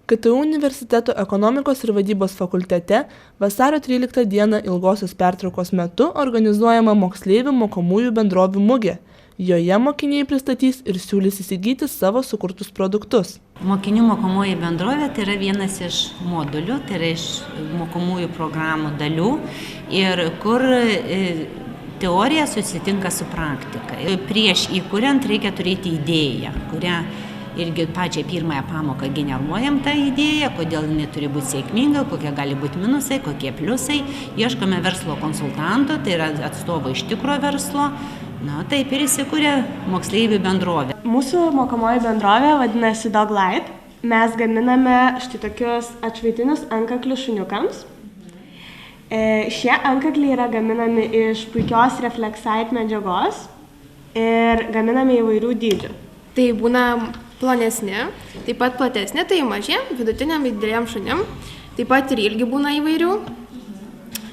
KTU universiteto ekonomikos ir vadybos fakultete vasario 13 dieną ilgosios pertraukos metu organizuojama moksleivių mokomųjų bendrovių mugė. Joje mokiniai pristatys ir siūlys įsigyti savo sukurtus produktus. Mokinių mokomoji bendrovė tai yra vienas iš modulių, tai yra iš mokomųjų programų dalių ir kur teorija susitinka su praktika. Prieš įkuriant reikia turėti idėją, kurią irgi pačią pirmąją pamoką generuojam tą idėją, kodėl jinai turi būti sėkminga, kokie gali būti minusai, kokie pliusai. Ieškome verslo konsultanto, tai yra atstovo iš tikro verslo. Taip ir įsikūrė moksleivių bendrovė. Mūsų mokomoji bendrovė vadinasi Doglight. Mes gaminame štai tokius atšvaitinius antkaklius šuniukams. Šie antkakliai yra gaminami iš puikios reflexite medžiagos ir gaminami įvairių dydžių. Tai būna plonesni, taip pat platesni, tai mažiem, vidutiniam, dideliem šunim, taip pat ir ilgi būna įvairių.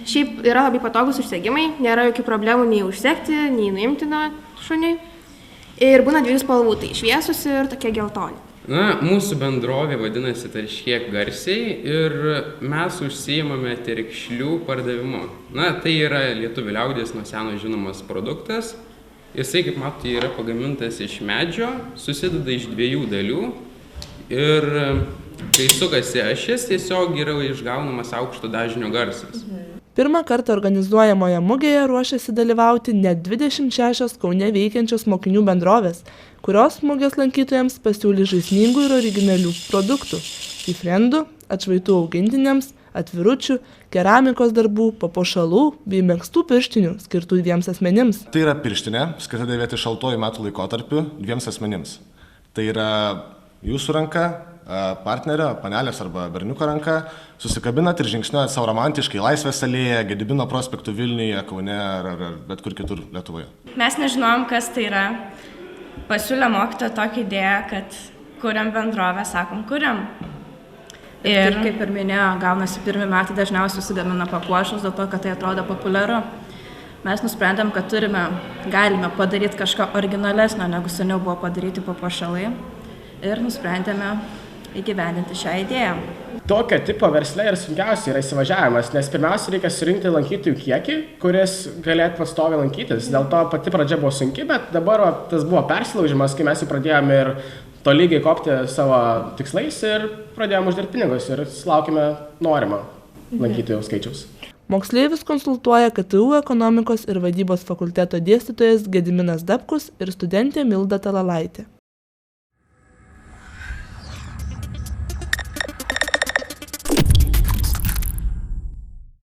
Šiaip yra labai patogus užsegimai, nėra jokių problemų nei užsegti, nei nuimti nuo šuniui. Ir būna dviejų spalvų, tai šviesus ir tokie geltoni. Mūsų bendrovė vadinasi Tarškėk garsiai ir mes užsiimame terkšlių pardavimu. Tai yra lietuvių liaudies nuo seno žinomas produktas. Jisai, kaip matote, yra pagamintas iš medžio, susideda iš dviejų dalių ir kai sukasi ašis, tiesiog yra išgaunamas aukšto dažnio garsas. Pirmą kartą organizuojamoje mugėje ruošiasi dalyvauti net 26 Kaune veikiančios mokinių bendrovės, kurios mugės lankytojams pasiūlys žaismingų ir originalių produktų – ifrendų, atšvaitų augintiniams, atviručių, keramikos darbų, papuošalų bei megztų pirštinių skirtų 2 asmenims. Tai yra pirštinė, skirta dėvėti šaltuoju metų laikotarpiu 2 asmenims. Tai yra jūsų ranka, partnerio, panelės arba berniuko ranka, susikabinat ir žingsniuojat savo romantiškai Laisvės alėją, Gedimino prospektų Vilniuje, Kaune ar bet kur kitur Lietuvoje. Mes nežinojom, kas tai yra. Pasiūlė mokytoja tokią idėją, kad kuriam bendrovę, sakom, kuriam. Ir kaip ir minėjo, gaunasi 1 metai dažniausiai susigamina papuošalus, dėl to, kad tai atrodo populiaru. Mes nusprendėm, kad galime padaryti kažką originalesnio, negu seniau buvo padaryti papuošalai. Ir nusprendėme įgyvendinti šią idėją. Tokio tipo versle ir sunkiausia yra įsivažiavimas, nes pirmiausia reikia surinkti lankytojų kiekį, kuris galėtų pastoviai lankytis. Dėl to pati pradžia buvo sunki, bet dabar tas buvo persilaužimas, kai mes jau pradėjome ir tolygiai kopti savo tikslais ir pradėjome uždirbti pinigus ir laukime norimo lankytojų skaičiaus. Moksleivius konsultuoja KTU ekonomikos ir vadybos fakulteto dėstytojas Gediminas Dapkus ir studentė Milda Talalaitė.